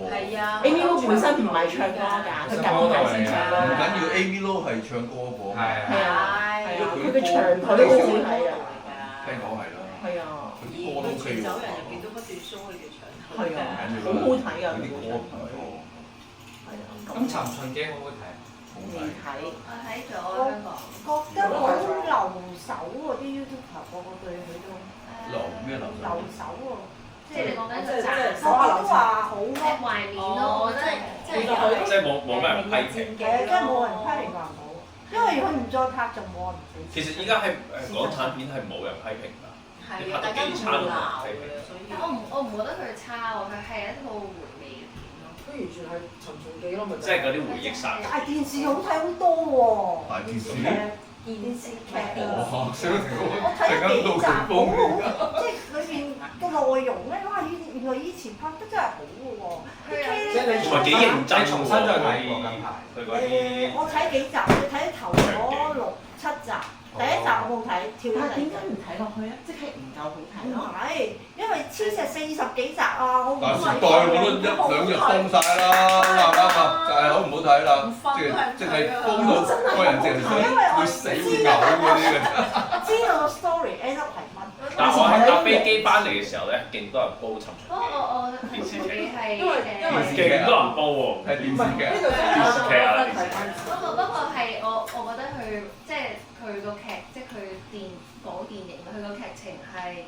係啊。Amy Lo 本身唔係唱歌㗎，佢近排先唱歌。唔緊要 Amy Lo 係唱歌嗰個。係啊，佢嘅長腿都好好睇啊。聽講係啦。係啊。佢啲歌都 OK 喎。走人入邊都不斷 show 佢嘅長腿。係啊，好好睇啊！佢啲歌唔錯。係啊。咁尋秦記好唔好睇？未睇。我睇咗香港。覺得好留守喎，啲 YouTuber 個個對佢都留咩留留守喎。即係你講緊個讚，我都話好即係懷念咯，我覺得即係即係冇乜人批評。係啊，真係冇人批評話唔好，因為佢唔再拍就冇人唔俾。其實依家係港產片係冇人批評㗎，係啊，大家都會鬧嘅，所以。但我唔覺得佢差喎，佢係一套回味嘅片咯。佢完全係尋秦記咯，咪即係嗰啲回憶殺。但係電視好睇好多喎。大電視。電視劇哇！想停我睇咗幾集，好好，即係裏邊嘅內容咧，哇！原來以前拍得真係好嘅喎。即係你同埋幾認真重新再睇過近排。佢嗰啲。我睇幾集，你睇頭嗰6、7集，第一集我冇睇，跳但係點咗第二集解唔睇落去啊？即係唔夠好睇唔咯。係，因為黐實40幾集啊，我唔但時係代我都1、2日封晒啦，啱唔啱啊？就係好唔好睇啦，即係封到個人淨係想會死會嘔嗰啲嘅。知道個 story end up 係乜。但係我係搭飛機翻嚟嘅時候咧，勁多人煲尋秦記。我電視劇係勁多人煲喎。係電視劇。呢度真係電視劇啊不過係我覺得佢即係佢個劇，即係佢電影，佢個劇情係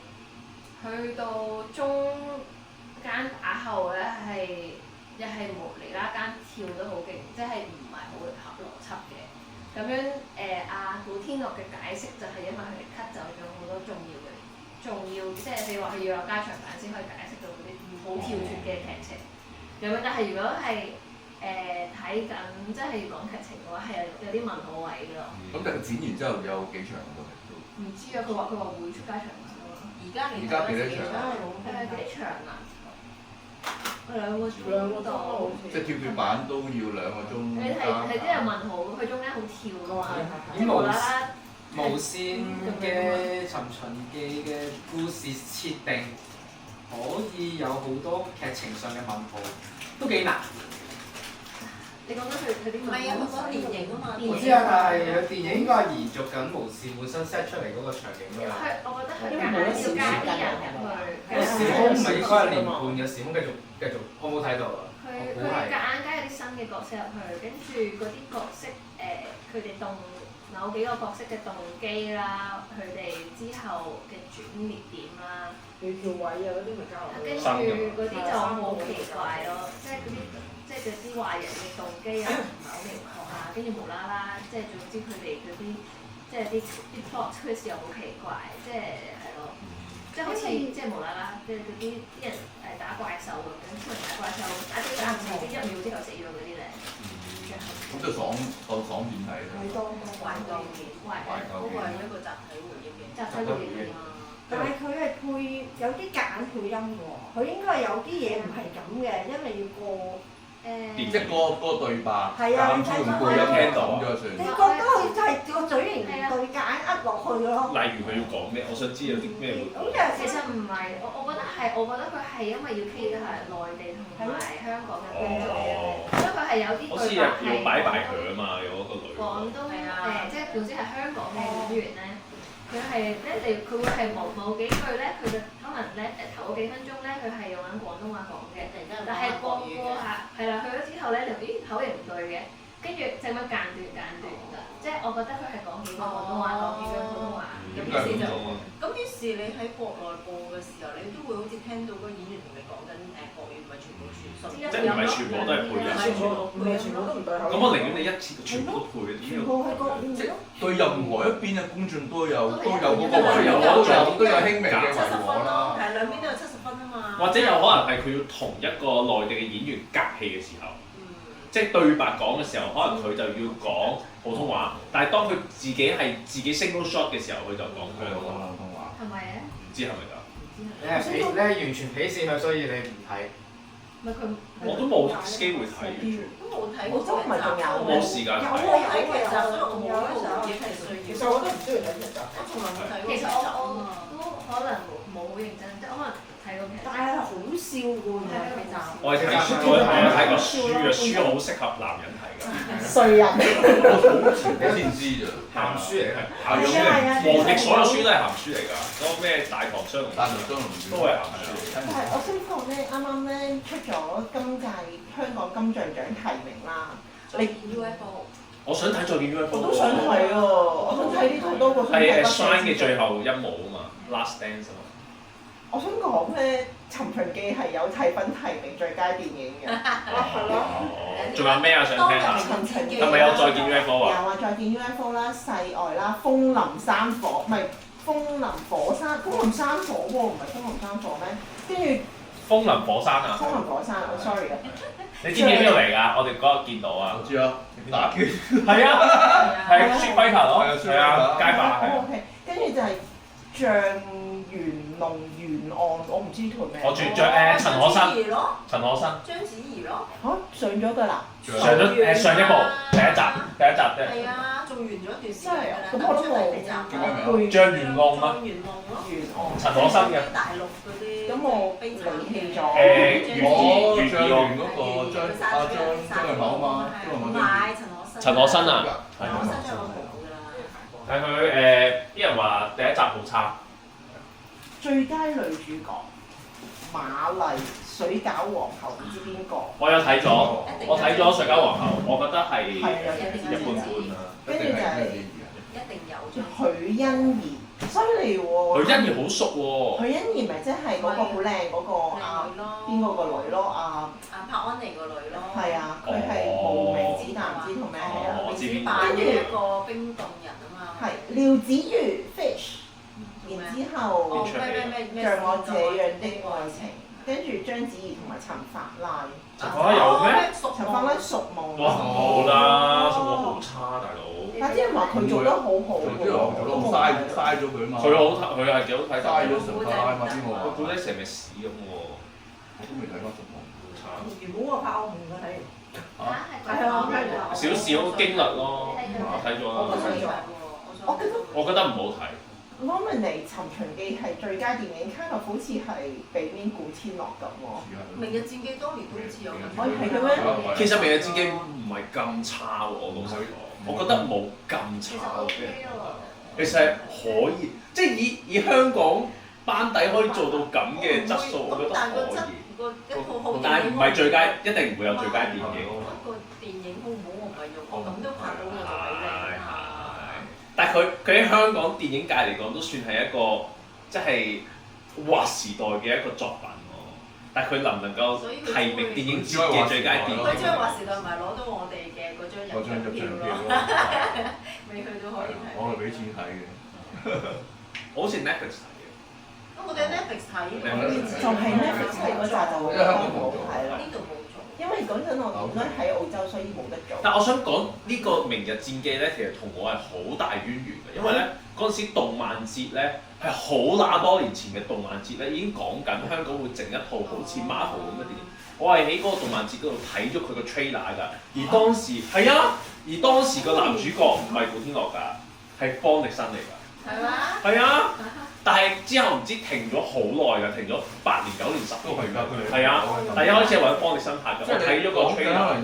去到中間打後咧係又係無厘啦間跳得好勁，即係唔係好合邏輯嘅。咁樣古天樂嘅解釋就係因為佢哋 cut 走咗好多重要即係你話佢要有加長版先可以解釋到嗰啲好跳脱嘅劇情。咁樣但係如果係睇緊即係講劇情嘅話，係有啲問號位㗎咯。咁但係剪完之後有幾長㗎都？唔知啊，佢話會出加長版㗎嘛。而家你而家幾多場幾長啊？2個鐘2個鐘好似。即係跳跳板都要2個鐘。你係啲人問號，佢中間好跳㗎嘛，即係無啦啦。無線嘅尋秦記嘅故事設定可以有好多劇情上嘅問號，都幾難。你講緊佢啲問號？唔係啊，佢講電影啊嘛。我知啊，但係電影應該係延續緊無線本身 set 出嚟嗰個場景㗎嘛。我覺得佢要加啲人入去。時空唔係應該係連貫嘅，時空繼續，我冇睇到啊。佢夾硬加有啲新嘅角色入去，跟住嗰啲角色佢哋某幾個角色嘅動機啦，佢哋之後嘅轉捩點啦，你跳位啊嗰啲咪交落去。跟住嗰啲就好奇怪咯，即係嗰啲壞人嘅動機又唔係好明確啊，跟住無啦啦，即係總之佢哋嗰啲即係啲 plot twist 又好奇怪，即係咯，即係好似即係無啦啦，即係嗰啲人打怪獸咁樣，出嚟打怪獸打唔死，1秒之後死咗嗰啲咧。咁就爽片睇啦。係多懷舊片，嗰個係一個集體回憶嘅。集體回憶啊嘛。但係佢係有啲夾硬配音喎，佢應該係有啲嘢唔係咁嘅，因為要過即係個對白，係啊啱先配音聽到咗算。你覺得佢就係個嘴型唔對，夾硬呃落去咯。例如佢要講咩？我想知有啲咩會講。其實唔係，我覺得佢係因為要 cater 內地同埋香港嘅觀眾，所以佢係有啲好似對白係要擺佢啊嘛，有嗰個女。廣東即係總之係香港嘅演員咧，佢係佢會係某幾句咧，佢就可能咧頭嗰幾分鐘咧，佢係用緊廣東話講嘅，但係過下係啦，去咗之後咧就咦口型唔對嘅，跟住就咁間斷㗎，即係我覺得佢係講幾個廣東話，講幾個梗係咁做啊。咁於是你喺國內播嘅時候，你都會好似聽到個演員同你講緊國語，唔係全部傳信。即係唔係全部都係配音？全部都唔對口。咁我寧願你一次過全部都配嘅，點全要？部係國語即係咯。對任何一邊嘅觀眾都有嗰個都有輕微嘅違和啦。係兩邊都有70分啊嘛。或者有可能係佢要同一個內地嘅演員夾戲嘅時候，即係對白講嘅時候，可能佢就要講普通話，但係當佢自己 single shot 嘅時候，佢就講普通話。係咪咧？唔知係咪㗎？你係完全鄙視佢，所以你唔睇。唔係佢，我都冇機會睇，都冇睇澳洲唔係仲有冇時間睇。我冇睇劇集，所以我冇呢個回憶係需要。其實我都唔中意睇劇集。我從來冇睇過其實劇集啊我嘛。都可能冇好認真，即係可能睇過劇集。但係好笑㗎喎，劇集。我係睇書，我係睇過書嘅，書好適合男人睇㗎。衰人。我前幾先知咋。鹹書嚟嘅。鹹書嚟，黃易所有書都係鹹書嚟㗎，嗰個咩大唐雙龍但係張龍都係鹹書。但係我想講咧，啱啱咧出咗今屆香港金像獎提名啦，你 UFO 我想睇再見 UFO。我都想睇喎，我想睇呢套多過想睇係《Shine 嘅最後一幕啊嘛，Last Dance 啊嘛。我想講咧，《尋秦記》係有提名最佳電影嘅。係咯。仲有咩啊？想聽下？尋秦記係咪有再見 UFO 有啊？啊，再見 UFO 啦，世外啦，風林山火，唔係風林火山，風林山火喎，唔係風林山火咩？跟住風林火山啊！風林火山，我 sorry 啊。你知唔知邊度嚟㗎？我哋嗰日見到啊我。知啊，打拳。係啊，係雪龜頭咯，係係啊，街霸係啊。 OK，跟住就係象元龍沿岸，我唔知呢套咩。我仲陳可辛，兒咯，陳可辛章子怡咯。嚇上咗㗎啦！上咗上一部第一集啫。係啊，仲完咗一段時間真係啊！㗎啦。咁我都冇第集背張元龍啊，張元龍咯。沿岸。陳可辛嘅。大陸嗰啲。咁我離棄咗。月兒嗰個張藝謀啊嘛，唔係陳可辛。陳可辛啊，陳可辛張藝謀㗎啦。但係佢啲人話第一集好差。最佳女主角馬麗水餃皇后，唔知邊個？我有睇咗，我睇咗《水餃皇后》，我覺得係係啊，有一般般啦。跟住就係一定有許欣怡，犀利喎！許欣怡好熟喎。許欣怡咪即係嗰個好靚嗰個啊女咯。邊個個女咯啊？柏安妮個女咯。係啊，佢係無名指但唔知同咩係啊。我知邊個。扮嘅一個冰凍人啊嘛。係廖子妤 Fish，然之後像我這樣的愛情，跟住章子怡同埋陳法拉。陳法拉有咩？陳法拉熟夢。哇，冇啦，熟夢好差，大佬。但啲人話佢做得好好喎，都嘥咗佢嘛。佢好睇，佢係幾好睇。嘥咗陳法拉嘛，邊個話？佢古仔成咪屎咁喎。我都未睇翻熟夢。好差。原本我拍我唔會睇。係啊，我睇咗。少少經歷咯，我睇咗啦。我覺得唔好睇。Nominate《尋秦記》係最佳電影，卡諾好似係俾邊古天樂咁喎。明日戰記當年都好似有咁。可以睇嘅咩？其實《明日戰記》唔係咁差喎，我老實講，我覺得冇咁差嘅。其實係可以，即係以香港班底可以做到咁嘅質素，我覺得可以。但係唔係最佳，一定唔會有最佳電影。個電影好唔好我唔係用，我咁都拍到我就俾你啦。但係佢喺香港電影界嚟講，都算係一個即係劃時代嘅一個作品喎。但係佢能唔能夠提名電影節嘅最佳電影？佢將劃時代唔係攞到我哋嘅嗰張入場票咯，未去到可以睇。我係俾錢睇嘅。好似 Netflix 睇嘅。我哋 Netflix 睇，就係 Netflix 睇嗰集就會好睇啦。呢度冇做。因為嗰陣我應該喺澳洲，所以冇得做。但我想講呢個《明日戰記》咧，其實同我係好大淵源嘅，因為咧嗰陣時動漫節咧係好乸多年前嘅動漫節咧，已經講緊香港會整一套好似 Marvel 咁嘅電影。我係喺嗰個動漫節嗰度睇咗佢個 trailer 㗎，而當時係啊，而當時個男主角唔係古天樂㗎，係方力申嚟㗎。係嘛？係啊，但係之後唔知停咗好耐㗎，停咗8年、9年、10年。都係㗎，佢哋。係啊，但係一開始係揾方力申拍㗎，我睇咗個 trailer。可能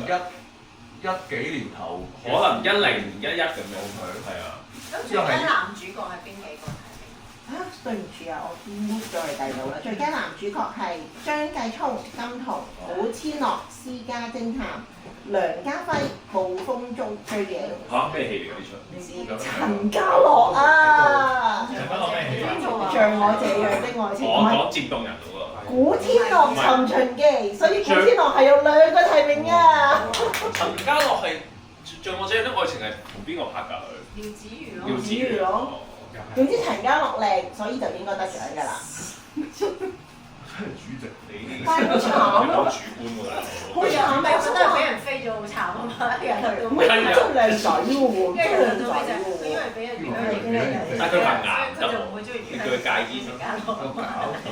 一幾年頭，可能10、11咁樣。係啊。咁最佳男主角係邊幾個？啊，對唔住啊，我 move 咗去第度啦。最佳男主角係張繼聰、金童、古天樂、私家偵探、梁家輝、暴風中追影。嚇咩戲嚟㗎呢出？陳家樂啊！陳家樂像我這樣的愛情，我唔係講漸凍人嗰個。古天樂尋秦記，所以古天樂係有2個提名㗎。陳家樂係像我這樣的愛情係同邊個拍㗎佢？廖子瑜咯。廖子瑜咯。總之陳家樂靚，所以就應該得獎㗎啦。真係主席你。但係好慘咯，主觀喎大佬。好慘咩？真係俾人飛咗好慘啊嘛！人去到唔係真係靚仔喎，跟真住係靚仔佢到尾就因為喎。俾人原諒咗，但係佢係癌佢就唔會中意你叫佢戒煙成家樂。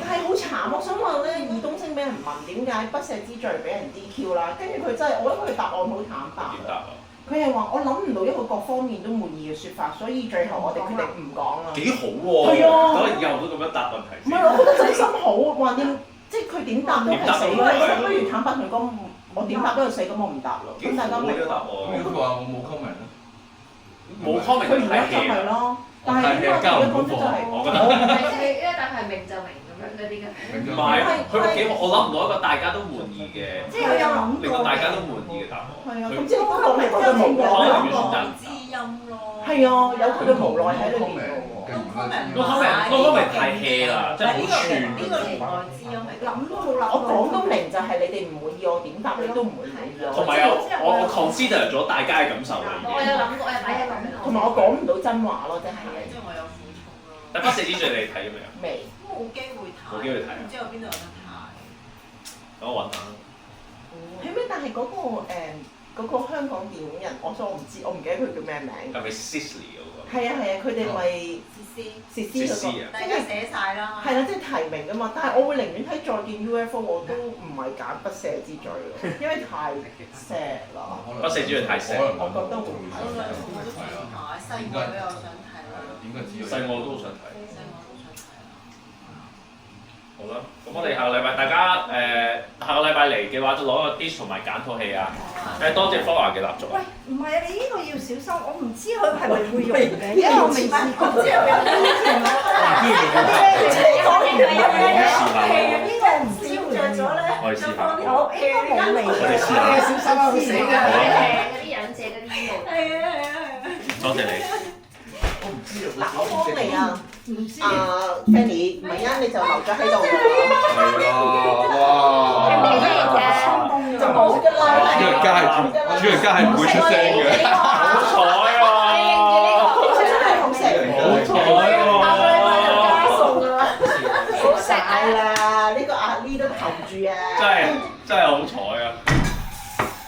係好慘，我想問咧，爾冬升俾人問點解不赦之罪俾人 DQ 啦，跟住佢真係，我覺得佢答案好坦白點答啊？佢係話我諗唔到一個各方面都滿意嘅説法，所以最後我哋決定唔講啦。幾好喎！係啊等我以後都咁樣答問題唔係，我覺得真心好，橫掂即係佢點答都係死點答都係啦，不如坦白同佢講，我點答都係死，咁我唔答咯。幾咁大家明白。好呢個答案。咁佢話我冇 comment 咧。冇 comment 佢唔太一就 hea 係啦。咯，但係應該佢嘅講法就係我覺得係因為但係明就明咁樣嗰啲嘅。唔係，佢個幾好，我諗唔到一個大家都滿意嘅，即係佢有諗過令到大家都滿意嘅答案。係啊，咁即係都講係佢嘅無奈咯。知音咯。係啊，有佢嘅無奈喺裏邊喎。嗰方面太 hea 啦，即係好串。呢個年代知音係諗都冇諗我講都明就係你哋唔滿意我點答，你都唔會滿意我。同埋有我 consider 咗大家嘅感受啦已經。我有諗過，我有擺喺諗過。同埋我講唔到真話咯，真係。即係我有苦衷咯。但不死之罪你睇咗未啊？未。冇機會睇。冇機會睇啊唔知有邊度有得睇。等我揾下。係咩？但係嗰個香港電影人，我唔知，我唔記得佢叫咩名。係咪 Sisley 嗰個？係啊，佢哋咪薛斯嗰個，啊大家寫晒啦。係啦，即係提名㗎嘛。但係我會寧願睇再見 UFO，我都唔係揀不赦之罪咯，因為太 sad 啦。不死之罪太 sad 我覺得會我都想睇，西愛都有想睇啦。點解只有細我都好想睇。西愛都想睇啦。好啦，咁我哋下個禮拜大家下個禮拜嚟嘅話，就攞個 dish 同埋揀套戲啊！多謝 Flora 嘅蠟燭喂啊！，唔係啊！你呢個要小心，我唔知佢係咪會用嘅，因為我未試過。之後有呢個我唔知會着咗咧，我哋試下。我應該冇味我哋試下。小心啊！會死㗎。嗰啲忍者嗰啲衣係啊係啊係啊！多謝你。我唔知啊。嗱，我幫你啊，阿 Fanny，唔係啊，你就留咗喺度㗎啦，係啊！哇！就冇㗎啦。主人家係唔會出聲嘅。好彩喎！真係好食，好彩喎！好晒啦！呢個阿 Lee 都投住啊！真係好彩啊！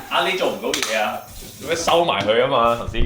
阿 Lee 做唔到嘢啊，做咩收埋佢啊嘛頭先？